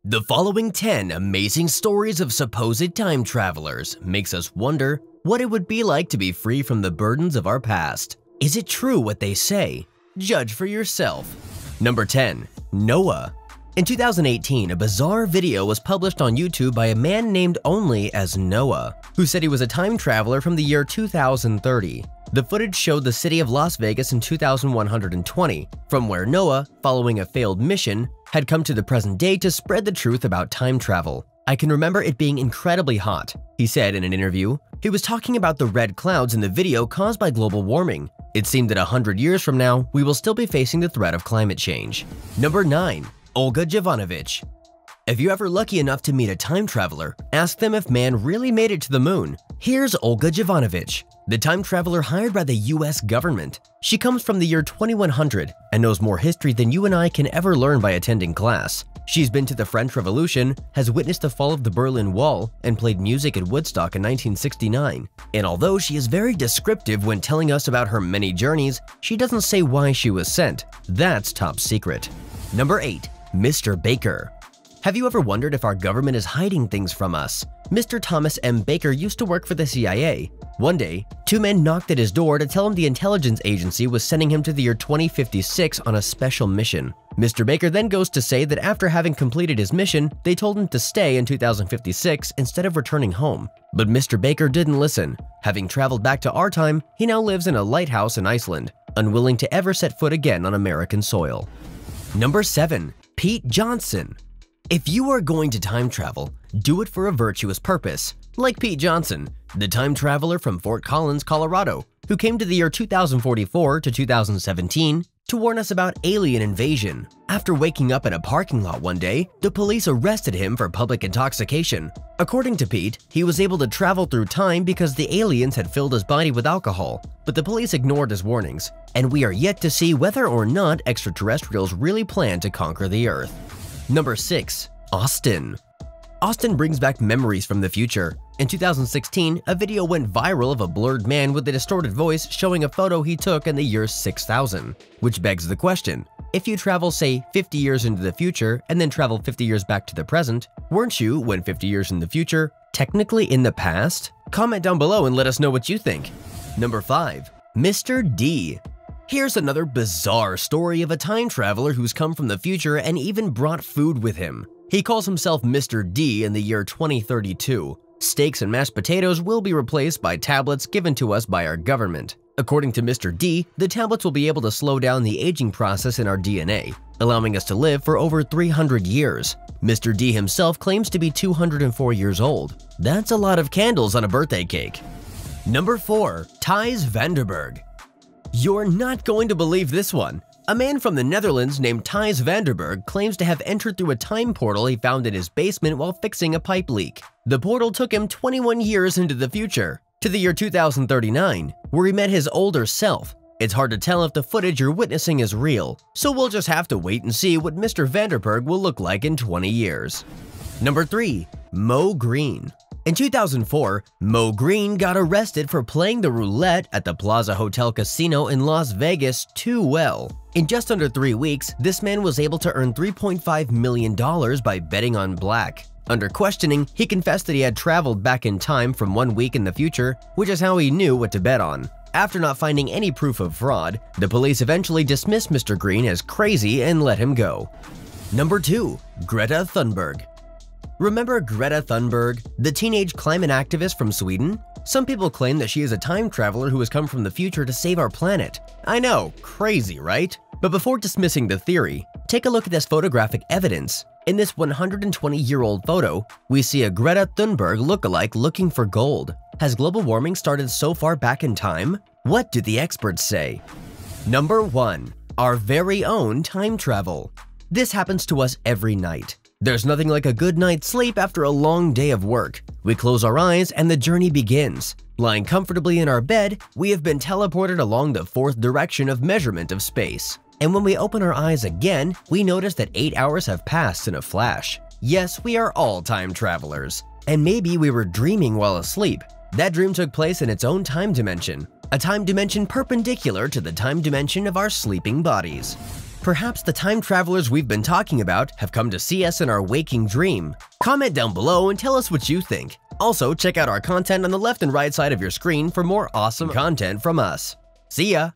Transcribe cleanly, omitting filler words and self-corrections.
The following 10 amazing stories of supposed time travelers makes us wonder what it would be like to be free from the burdens of our past. Is it true what they say? Judge for yourself. Number 10. Noah. In 2018, a bizarre video was published on YouTube by a man named only as Noah, who said he was a time traveler from the year 2030. The footage showed the city of Las Vegas in 2120, from where Noah, following a failed mission, had come to the present day to spread the truth about time travel. "I can remember it being incredibly hot," he said in an interview. He was talking about the red clouds in the video caused by global warming. It seemed that 100 years from now, we will still be facing the threat of climate change. Number 9. Olga Jovanovic. If you're ever lucky enough to meet a time traveler, ask them if man really made it to the moon. Here's Olga Jovanovic, the time traveler hired by the US government. She comes from the year 2100 and knows more history than you and I can ever learn by attending class. She's been to the French Revolution, has witnessed the fall of the Berlin Wall, and played music at Woodstock in 1969. And although she is very descriptive when telling us about her many journeys, she doesn't say why she was sent. That's top secret. Number 8. Mr. Baker. Have you ever wondered if our government is hiding things from us? Mr. Thomas M. Baker used to work for the CIA. One day, two men knocked at his door to tell him the intelligence agency was sending him to the year 2056 on a special mission. Mr. Baker then goes to say that after having completed his mission, they told him to stay in 2056 instead of returning home. But Mr. Baker didn't listen. Having traveled back to our time, he now lives in a lighthouse in Iceland, unwilling to ever set foot again on American soil. Number 7. Pete Johnson. If you are going to time travel, do it for a virtuous purpose, like Pete Johnson, the time traveler from Fort Collins, Colorado, who came to the year 2044 to 2017 to warn us about alien invasion. After waking up in a parking lot one day, the police arrested him for public intoxication. According to Pete, he was able to travel through time because the aliens had filled his body with alcohol, but the police ignored his warnings, and we are yet to see whether or not extraterrestrials really plan to conquer the Earth. Number 6. Austin. Austin brings back memories from the future. In 2016, a video went viral of a blurred man with a distorted voice showing a photo he took in the year 6000, which begs the question, if you travel, say, 50 years into the future and then travel 50 years back to the present, weren't you, when 50 years in the future, technically in the past? Comment down below and let us know what you think. Number 5. Mr. D. Here's another bizarre story of a time traveler who's come from the future and even brought food with him. He calls himself Mr. D in the year 2032. Steaks and mashed potatoes will be replaced by tablets given to us by our government. According to Mr. D, the tablets will be able to slow down the aging process in our DNA, allowing us to live for over 300 years. Mr. D himself claims to be 204 years old. That's a lot of candles on a birthday cake. Number 4. Thijs Vanderberg. You're not going to believe this one. A man from the Netherlands named Thijs Vanderberg claims to have entered through a time portal he found in his basement while fixing a pipe leak. The portal took him 21 years into the future, to the year 2039, where he met his older self. It's hard to tell if the footage you're witnessing is real, so we'll just have to wait and see what Mr. Vanderberg will look like in 20 years. Number 3. Mo Green. In 2004, Mo Green got arrested for playing the roulette at the Plaza Hotel Casino in Las Vegas too well. In just under 3 weeks, this man was able to earn $3.5 million by betting on black. Under questioning, he confessed that he had traveled back in time from 1 week in the future, which is how he knew what to bet on. After not finding any proof of fraud, the police eventually dismissed Mr. Green as crazy and let him go. Number 2. Greta Thunberg. Remember Greta Thunberg, the teenage climate activist from Sweden? Some people claim that she is a time traveler who has come from the future to save our planet. I know, crazy, right? But before dismissing the theory, take a look at this photographic evidence. In this 120-year-old photo, we see a Greta Thunberg lookalike looking for gold. Has global warming started so far back in time? What do the experts say? Number 1. Our very own time travel. This happens to us every night. There's nothing like a good night's sleep after a long day of work. We close our eyes and the journey begins. Lying comfortably in our bed, we have been teleported along the fourth direction of measurement of space. And when we open our eyes again, we notice that 8 hours have passed in a flash. Yes, we are all time travelers. And maybe we were dreaming while asleep. That dream took place in its own time dimension, a time dimension perpendicular to the time dimension of our sleeping bodies. Perhaps the time travelers we've been talking about have come to see us in our waking dream. Comment down below and tell us what you think. Also, check out our content on the left and right side of your screen for more awesome content from us. See ya!